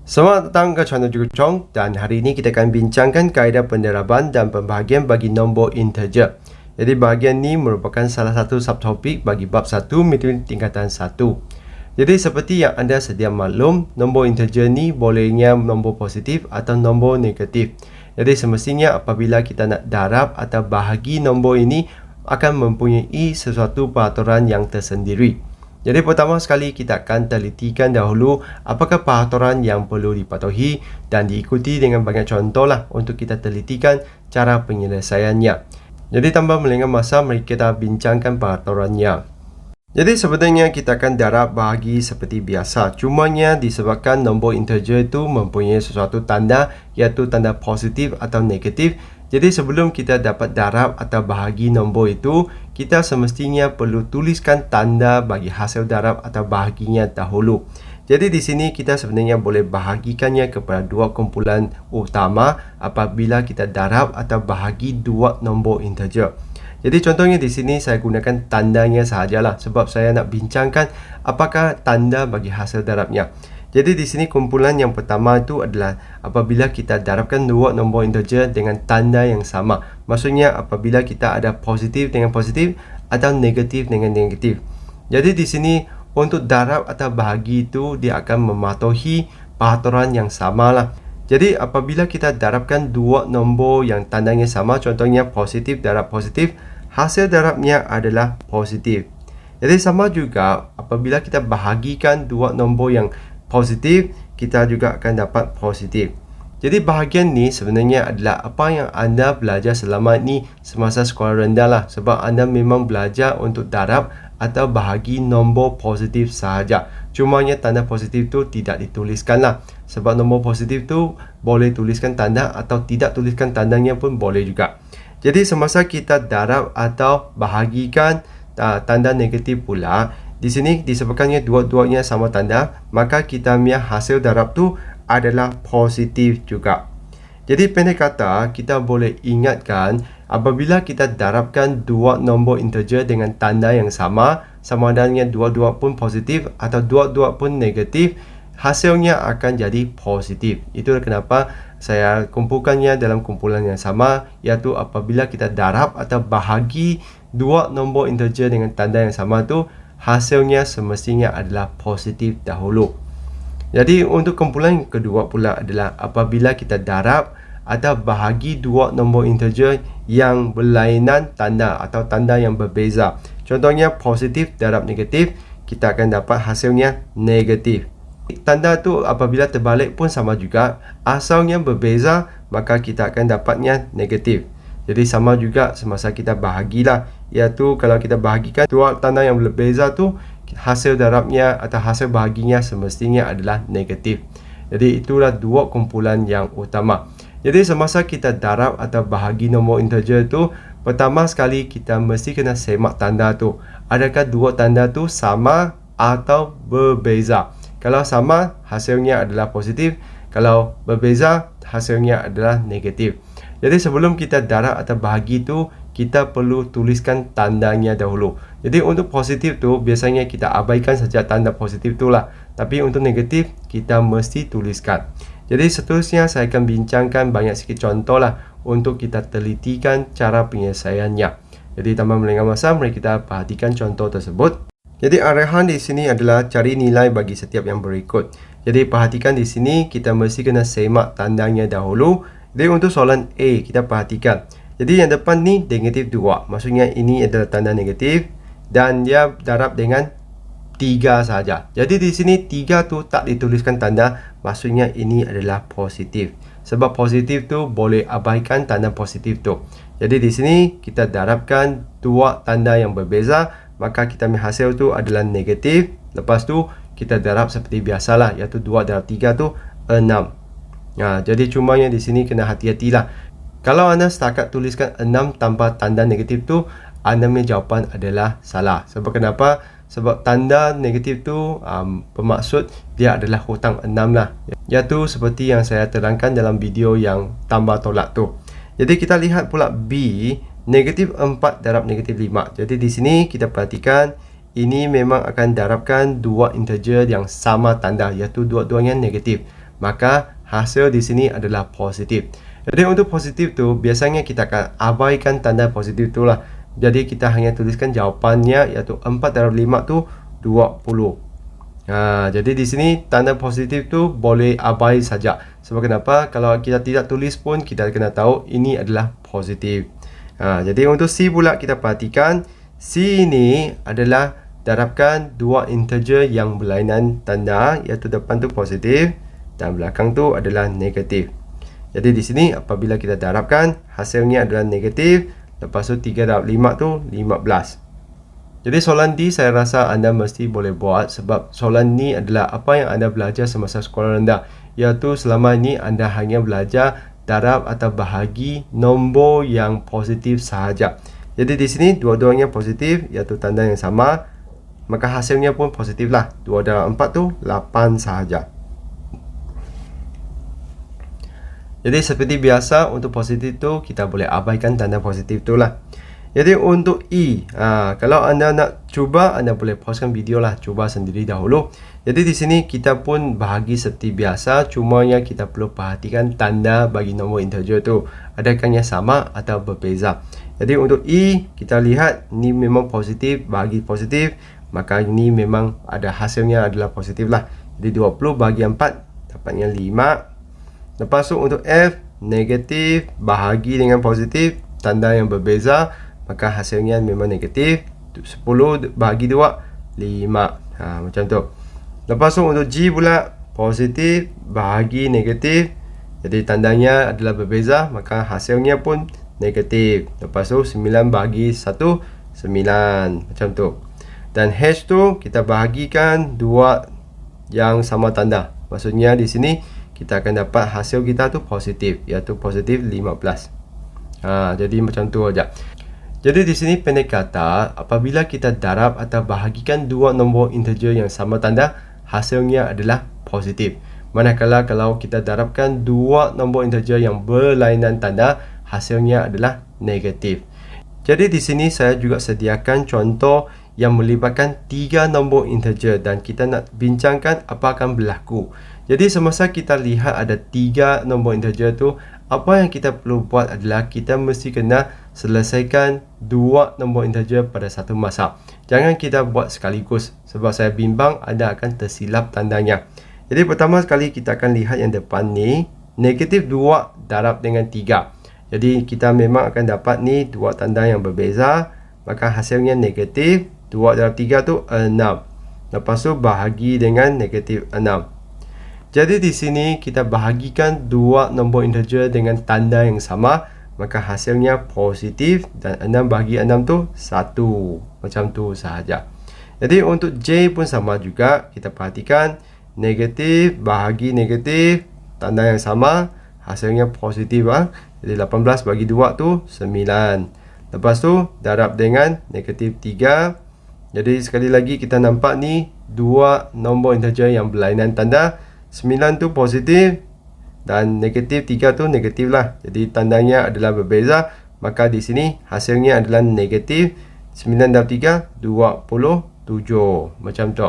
Selamat datang ke channel Jurucong dan hari ini kita akan bincangkan kaedah penderaban dan pembahagian bagi nombor integer. Jadi bahagian ini merupakan salah satu subtopik bagi bab 1 matematik tingkatan 1. Jadi seperti yang anda sedia maklum, nombor integer ni bolehnya nombor positif atau nombor negatif. Jadi semestinya apabila kita nak darab atau bahagi nombor ini akan mempunyai sesuatu peraturan yang tersendiri. Jadi pertama sekali kita akan telitikan dahulu apakah peraturan yang perlu dipatuhi dan diikuti dengan banyak contoh lah untuk kita telitikan cara penyelesaiannya. Jadi tanpa melengah masa, mari kita bincangkan peraturannya. Jadi sebenarnya kita akan darab bahagi seperti biasa. Cumanya disebabkan nombor integer itu mempunyai sesuatu tanda iaitu tanda positif atau negatif. Jadi sebelum kita dapat darab atau bahagi nombor itu, kita semestinya perlu tuliskan tanda bagi hasil darab atau bahaginya dahulu. Jadi di sini kita sebenarnya boleh bahagikannya kepada dua kumpulan utama apabila kita darab atau bahagi dua nombor integer. Jadi contohnya di sini saya gunakan tandanya sahajalah sebab saya nak bincangkan apakah tanda bagi hasil darabnya. Jadi di sini kumpulan yang pertama itu adalah apabila kita darabkan dua nombor integer dengan tanda yang sama. Maksudnya apabila kita ada positif dengan positif atau negatif dengan negatif. Jadi di sini untuk darab atau bahagi itu dia akan mematuhi peraturan yang sama lah. Jadi apabila kita darabkan dua nombor yang tandanya sama, contohnya positif darab positif, hasil darabnya adalah positif. Jadi sama juga apabila kita bahagikan dua nombor yang positif, kita juga akan dapat positif. Jadi bahagian ni sebenarnya adalah apa yang anda belajar selama ni semasa sekolah rendah lah. Sebab anda memang belajar untuk darab atau bahagi nombor positif sahaja. Cumanya tanda positif tu tidak dituliskan lah. Sebab nombor positif tu boleh tuliskan tanda atau tidak tuliskan tandanya pun boleh juga. Jadi semasa kita darab atau bahagikan tanda negatif pula, di sini disebabkannya dua-duanya sama tanda, maka kita punya hasil darab tu adalah positif juga. Jadi pendek kata, kita boleh ingatkan apabila kita darabkan dua nombor integer dengan tanda yang sama, sama adanya dua-dua pun positif atau dua-dua pun negatif, hasilnya akan jadi positif. Itulah kenapa saya kumpulkannya dalam kumpulan yang sama, iaitu apabila kita darab atau bahagi dua nombor integer dengan tanda yang sama tu, hasilnya semestinya adalah positif dahulu. Jadi untuk kumpulan kedua pula adalah apabila kita darab atau bahagi dua nombor integer yang berlainan tanda atau tanda yang berbeza. Contohnya positif darab negatif, kita akan dapat hasilnya negatif. Tanda tu apabila terbalik pun sama juga, asalnya berbeza maka kita akan dapatnya negatif. Jadi sama juga semasa kita bahagilah, iaitu kalau kita bahagikan dua tanda yang berbeza tu, hasil darabnya atau hasil bahaginya semestinya adalah negatif. Jadi itulah dua kumpulan yang utama. Jadi semasa kita darab atau bahagi nombor integer tu, pertama sekali kita mesti kena semak tanda tu. Adakah dua tanda tu sama atau berbeza? Kalau sama, hasilnya adalah positif. Kalau berbeza, hasilnya adalah negatif. Jadi sebelum kita darab atau bahagi tu, kita perlu tuliskan tandanya dahulu. Jadi untuk positif tu, biasanya kita abaikan saja tanda positif tu lah. Tapi untuk negatif, kita mesti tuliskan. Jadi seterusnya saya akan bincangkan banyak sikit contoh lah untuk kita telitikan cara penyelesaiannya. Jadi tanpa melengah masa, mari kita perhatikan contoh tersebut. Jadi arahan di sini adalah cari nilai bagi setiap yang berikut. Jadi perhatikan di sini kita mesti kena semak tandanya dahulu. Jadi untuk soalan A kita perhatikan. Jadi yang depan ni negatif 2. Maksudnya ini adalah tanda negatif dan dia darab dengan 3 saja. Jadi di sini 3 tu tak dituliskan tanda, maksudnya ini adalah positif. Sebab positif tu boleh abaikan tanda positif tu. Jadi di sini kita darabkan dua tanda yang berbeza, maka kita punya hasil tu adalah negatif. Lepas tu kita darab seperti biasalah, iaitu 2 darab 3 tu 6. Jadi cumanya di sini kena hati-hatilah. Kalau anda setakat tuliskan 6 tanpa tanda negatif tu, anda punya jawapan adalah salah. Sebab kenapa? Sebab tanda negatif tu bermaksud dia adalah hutang 6 lah. Iaitu seperti yang saya terangkan dalam video yang tambah tolak tu. Jadi kita lihat pula B, negatif 4 darab negatif 5. Jadi di sini kita perhatikan ini memang akan darabkan dua integer yang sama tanda, iaitu dua-duanya negatif. maka hasil di sini adalah positif. Jadi untuk positif tu biasanya kita akan abaikan tanda positif tu lah. Jadi kita hanya tuliskan jawapannya, iaitu 4 darab 5 tu 20. Jadi di sini tanda positif tu boleh abai saja. Sebab kenapa? Kalau kita tidak tulis pun kita kena tahu ini adalah positif. Jadi untuk C pula kita perhatikan, C ini adalah darabkan dua integer yang berlainan tanda, iaitu depan tu positif dan belakang tu adalah negatif. Jadi di sini apabila kita darabkan, hasilnya adalah negatif. Lepas tu 3 darab 5 tu 15. Jadi soalan D saya rasa anda mesti boleh buat, sebab soalan ni adalah apa yang anda belajar semasa sekolah rendah, iaitu selama ini anda hanya belajar darab atau bahagi nombor yang positif sahaja. Jadi di sini dua-duanya positif, iaitu tanda yang sama, maka hasilnya pun positif lah. 2 darab 4 tu 8 sahaja. Jadi seperti biasa untuk positif tu kita boleh abaikan tanda positif tu lah. Jadi untuk E, kalau anda nak cuba, anda boleh pauskan video lah, cuba sendiri dahulu. Jadi di sini kita pun bahagi seperti biasa, cumanya kita perlu perhatikan tanda bagi nombor integer tu, adakah yang sama atau berbeza. Jadi untuk E, kita lihat ni memang positif, bahagi positif, maka ini memang ada hasilnya adalah positif lah. Jadi 20 bahagi 4 dapatnya 5. Lepas tu untuk F, negatif bahagi dengan positif, tanda yang berbeza, maka hasilnya memang negatif. 10 bahagi 2 5. Macam tu. Lepas tu untuk G pula, positif bahagi negatif, jadi tandanya adalah berbeza, maka hasilnya pun negatif. Lepas tu 9 bahagi 1 9. Macam tu. Dan H tu kita bahagikan dua yang sama tanda. Maksudnya di sini kita akan dapat hasil kita tu positif, iaitu positif 15. Jadi macam tu aja. Jadi di sini pendek kata, apabila kita darab atau bahagikan dua nombor integer yang sama tanda, hasilnya adalah positif. Manakala kalau kita darabkan dua nombor integer yang berlainan tanda, hasilnya adalah negatif. Jadi di sini saya juga sediakan contoh yang melibatkan 3 nombor integer dan kita nak bincangkan apa akan berlaku. Jadi semasa kita lihat ada 3 nombor integer tu, apa yang kita perlu buat adalah kita mesti kena selesaikan 2 nombor integer pada satu masa. Jangan kita buat sekaligus, sebab saya bimbang anda akan tersilap tandanya. Jadi pertama sekali kita akan lihat yang depan ni, negatif 2 darab dengan 3. Jadi kita memang akan dapat ni dua tanda yang berbeza, maka hasilnya negatif. 2 darab 3 tu 6. Lepas tu bahagi dengan negatif 6. Jadi di sini kita bahagikan dua nombor integer dengan tanda yang sama, maka hasilnya positif, dan 6 bahagi 6 tu 1. Macam tu sahaja. Jadi untuk J pun sama juga, kita perhatikan negatif bahagi negatif, tanda yang sama, hasilnya positif. Jadi 18 bagi 2 tu 9. Lepas tu darab dengan negatif 3. Jadi sekali lagi kita nampak ni dua nombor integer yang berlainan tanda. 9 tu positif dan negatif 3 tu negatif lah. Jadi tandanya adalah berbeza, maka di sini hasilnya adalah negatif. 9 darab 3 27. Macam tu.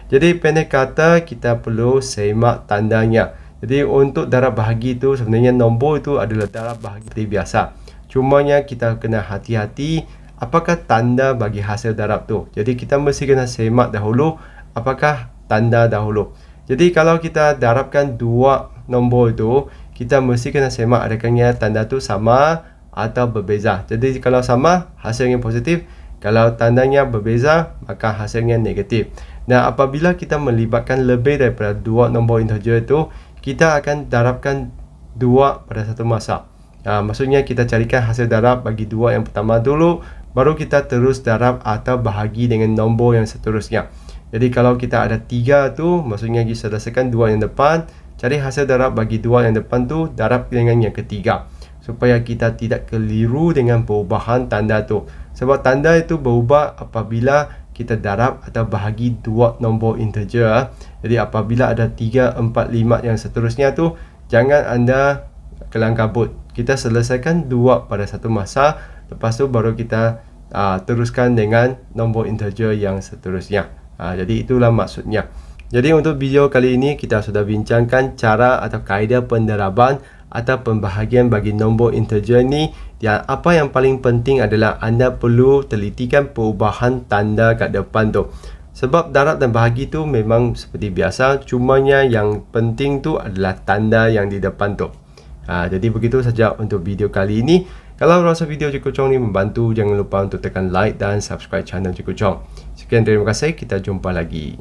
Jadi pendek kata kita perlu semak tandanya. Jadi untuk darab bahagi tu sebenarnya nombor itu adalah darab bahagi seperti biasa. Cumanya kita kena hati-hati apakah tanda bagi hasil darab tu. Jadi kita mesti kena semak dahulu apakah tanda dahulu. Jadi kalau kita darabkan dua nombor itu, kita mesti kena semak adakahnya tanda tu sama atau berbeza. Jadi kalau sama, hasilnya positif. Kalau tandanya berbeza, maka hasilnya negatif. Dan apabila kita melibatkan lebih daripada dua nombor integer itu, kita akan darabkan dua pada satu masa. Maksudnya kita carikan hasil darab bagi dua yang pertama dulu, baru kita terus darab atau bahagi dengan nombor yang seterusnya. Jadi kalau kita ada 3 tu, maksudnya kita selesaikan 2 yang depan, cari hasil darab bagi 2 yang depan tu, darab dengan yang ketiga, supaya kita tidak keliru dengan perubahan tanda tu. Sebab tanda itu berubah apabila kita darab atau bahagi 2 nombor integer. Jadi apabila ada 3, 4, 5 yang seterusnya tu, jangan anda kelang kabut. Kita selesaikan 2 pada satu masa, lepas tu baru kita teruskan dengan nombor integer yang seterusnya. Jadi itulah maksudnya. Jadi untuk video kali ini kita sudah bincangkan cara atau kaedah penderaban atau pembahagian bagi nombor integer ni. Yang apa yang paling penting adalah anda perlu telitikan perubahan tanda kat depan tu. Sebab darab dan bahagi tu memang seperti biasa, cumanya yang penting tu adalah tanda yang di depan tu. Jadi begitu saja untuk video kali ini. Kalau rasa video Cikgu Chong ni membantu, jangan lupa untuk tekan like dan subscribe channel Cikgu Chong. Sekian, terima kasih, kita jumpa lagi.